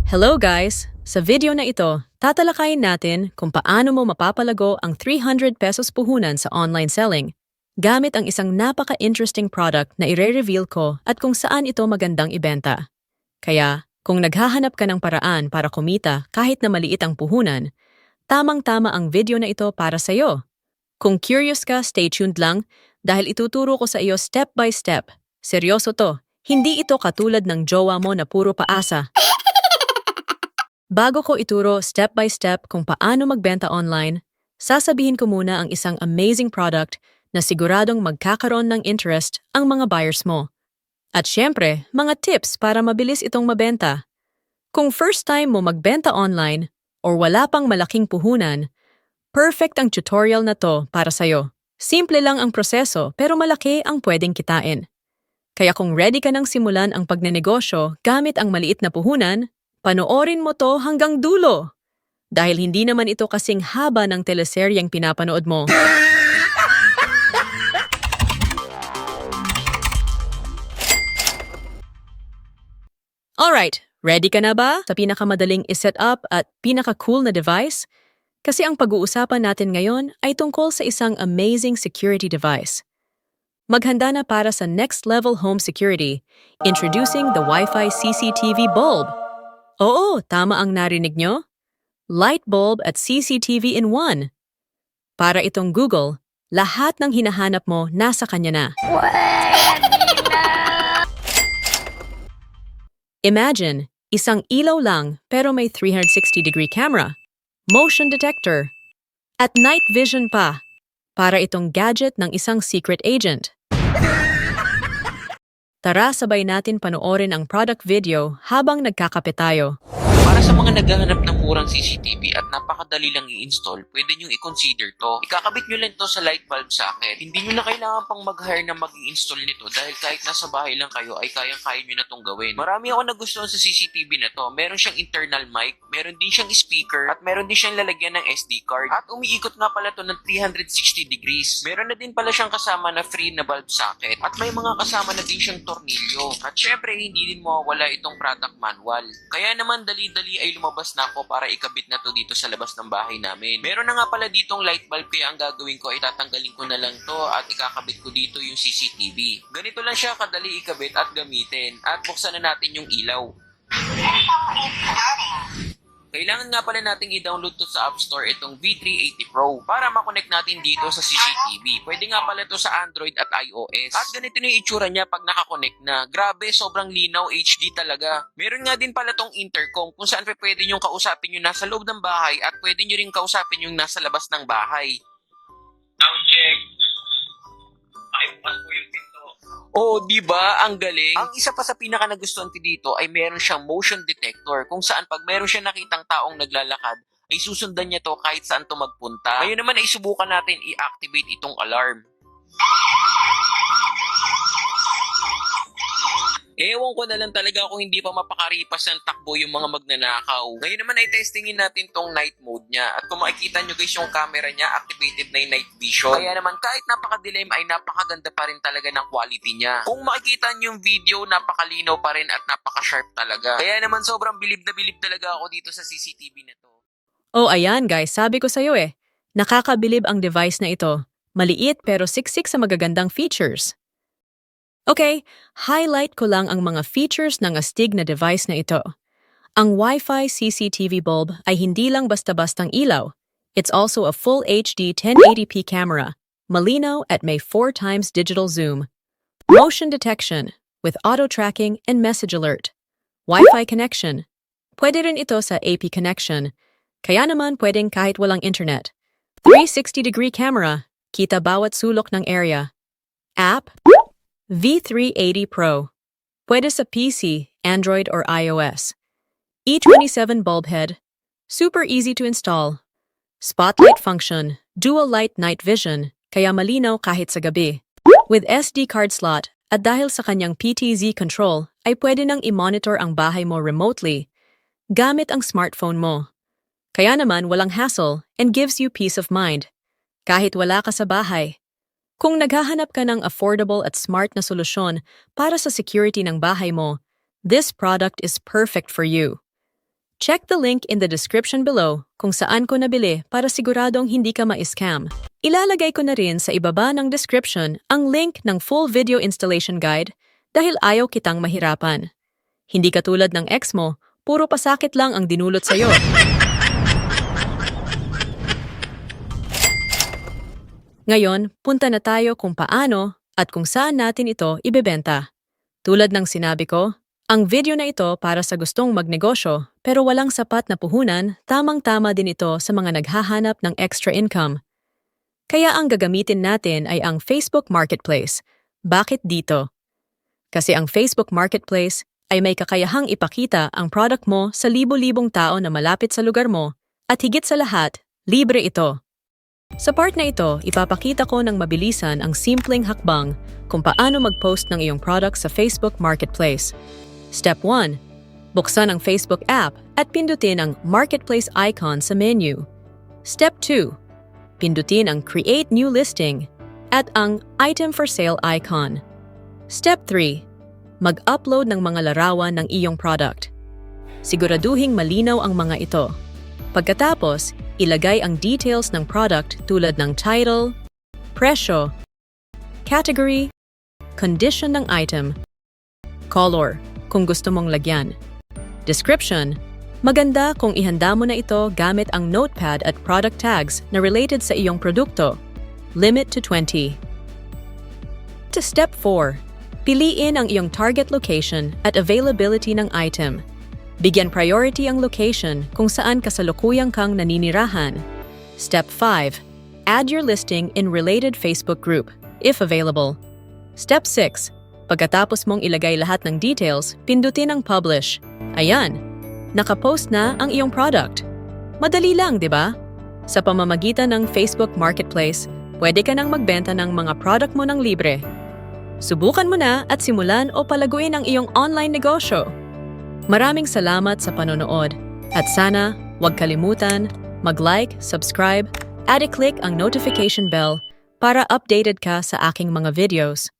Hello guys! Sa video na ito, tatalakayin natin kung paano mo mapapalago ang 300 pesos puhunan sa online selling gamit ang isang napaka-interesting product na ire-reveal ko at kung saan ito magandang ibenta. Kaya, kung naghahanap ka ng paraan para kumita kahit na maliit ang puhunan, tamang-tama ang video na ito para sa'yo. Kung curious ka, stay tuned lang dahil ituturo ko sa iyo step by step. Seryoso to, hindi ito katulad ng jowa mo na puro paasa. Bago ko ituro step by step kung paano magbenta online, sasabihin ko muna ang isang amazing product na siguradong magkakaroon ng interest ang mga buyers mo. At syempre, mga tips para mabilis itong mabenta. Kung first time mo magbenta online or wala pang malaking puhunan, perfect ang tutorial na to para sa'yo. Simple lang ang proseso pero malaki ang pwedeng kitain. Kaya kung ready ka nang simulan ang pagnenegosyo gamit ang maliit na puhunan, panoorin mo to hanggang dulo. Dahil hindi naman ito kasing haba ng teleseryeng pinapanood mo. Alright, ready ka na ba sa pinakamadaling iset up at pinaka-cool na device? Kasi ang pag-uusapan natin ngayon ay tungkol sa isang amazing security device. Maghanda na para sa next level home security, introducing the Wi-Fi CCTV bulb. Oo, tama ang narinig nyo. Light bulb at CCTV in one. Para itong Google, lahat ng hinahanap mo nasa kanya na. Imagine, isang ilaw lang pero may 360-degree camera, motion detector, at night vision pa. Para itong gadget ng isang secret agent. Tara sabay natin panoorin ang product video habang nagkakape tayo. Para sa mga naghahanap ng murang CCTV at napakadali lang i-install, pwede nyo i-consider to. Ikakabit nyo lang to sa light bulb socket. Hindi nyo na kailangan pang mag-hire na mag-i-install nito dahil kahit nasa bahay lang kayo ay kayang-kaya nyo na tong gawin. Marami ako nagustuhan sa CCTV na to. Meron siyang internal mic, meron din siyang speaker, at meron din siyang lalagyan ng SD card. At umiikot nga pala to ng 360 degrees. Meron na din pala siyang kasama na free na bulb socket at may mga kasama na din siyang tornilyo. At syempre, hindi din mawawala itong product manual. Kaya naman dali-dali ay lumabas na ako para ikabit na to dito sa labas ng bahay namin. Meron na nga pala ditong light bulb kaya ang gagawin ko ay tatanggalin ko na lang to at ikakabit ko dito yung CCTV. Ganito lang siya kadali ikabit at gamitin at buksan na natin yung ilaw. Kailangan nga pala nating i-download to sa App Store itong V380 Pro para makonect natin dito sa CCTV. Pwede nga pala to sa Android at iOS. At ganito na yung itsura niya pag nakakonect na. Grabe, sobrang linaw, HD talaga. Meron nga din pala tong intercom kung saan pwede nyo kausapin yung nasa loob ng bahay at pwede nyo rin kausapin yung nasa labas ng bahay. Sound check. Pakibukas po yung pinto. Oo, di ba? Ang galing. Ang isa pa sa pinaka nagustuhan ko dito ay meron siyang motion detector kung saan pag meron siyang nakitang taong naglalakad ay susundan niya to kahit saan to magpunta. Ngayon naman ay subukan natin i-activate itong alarm. Ewan ko na lang talaga kung hindi pa mapakaripas ng takbo yung mga magnanakaw. Ngayon naman ay testingin natin tong night mode niya. At kung makikita nyo guys yung camera niya, activated na yung night vision. Kaya naman kahit napakadilim ay napakaganda pa rin talaga ng quality niya. Kung makikita nyo yung video, napakalinaw pa rin at napaka-sharp talaga. Kaya naman sobrang bilib na bilib talaga ako dito sa CCTV na to. Oh ayan guys, sabi ko sa'yo nakakabilib ang device na ito. Maliit pero siksik sa magagandang features. Okay, highlight ko lang ang mga features ng astig na device na ito. Ang Wi-Fi CCTV bulb ay hindi lang basta-bastang ilaw. It's also a full HD 1080p camera, malinaw at may 4 times digital zoom. Motion detection with auto tracking and message alert. Wi-Fi connection. Pwede rin ito sa AP connection. Kaya naman pwedeng kahit walang internet. 360-degree camera, kita bawat sulok ng area. App, V380 Pro. Pwede sa PC, Android or iOS. E27 bulb head. Super easy to install. Spotlight function, dual light night vision, kaya malinaw kahit sa gabi. With SD card slot, at dahil sa kanyang PTZ control, ay pwede nang i-monitor ang bahay mo remotely gamit ang smartphone mo. Kaya naman walang hassle and gives you peace of mind. Kahit wala ka sa bahay. Kung naghahanap ka ng affordable at smart na solusyon para sa security ng bahay mo, this product is perfect for you. Check the link in the description below kung saan ko nabili para siguradong hindi ka ma-scam. Ilalagay ko na rin sa ibaba ng description ang link ng full video installation guide dahil ayaw kitang mahirapan. Hindi katulad ng ex mo, puro pasakit lang ang dinulot sa'yo. Ngayon, punta na tayo kung paano at kung saan natin ito ibebenta. Tulad ng sinabi ko, ang video na ito para sa gustong magnegosyo pero walang sapat na puhunan, tamang-tama din ito sa mga naghahanap ng extra income. Kaya ang gagamitin natin ay ang Facebook Marketplace. Bakit dito? Kasi ang Facebook Marketplace ay may kakayahang ipakita ang product mo sa libo-libong tao na malapit sa lugar mo at higit sa lahat, libre ito. Sa part na ito, ipapakita ko ng mabilisan ang simpleng hakbang kung paano mag-post ng iyong product sa Facebook Marketplace. Step 1. Buksan ang Facebook app at pindutin ang Marketplace icon sa menu. Step 2. Pindutin ang Create New Listing at ang Item for Sale icon. Step 3. Mag-upload ng mga larawan ng iyong product. Siguraduhing malinaw ang mga ito. Pagkatapos, ilagay ang details ng product tulad ng title, presyo, category, condition ng item, color, kung gusto mong lagyan. Description, maganda kung ihanda mo na ito gamit ang notepad at product tags na related sa iyong produkto. Limit to 20. To step 4, piliin ang iyong target location at availability ng item. Bigyan priority ang location kung saan kasalukuyang kang naninirahan. Step 5, add your listing in related Facebook group, if available. Step 6, pagkatapos mong ilagay lahat ng details, pindutin ang publish. Ayan, nakapost na ang iyong product. Madali lang, di ba? Sa pamamagitan ng Facebook Marketplace, pwede ka nang magbenta ng mga product mo ng libre. Subukan mo na at simulan o palaguin ang iyong online negosyo. Maraming salamat sa panonood at sana huwag kalimutan mag-like, subscribe, at i-click ang notification bell para updated ka sa aking mga videos.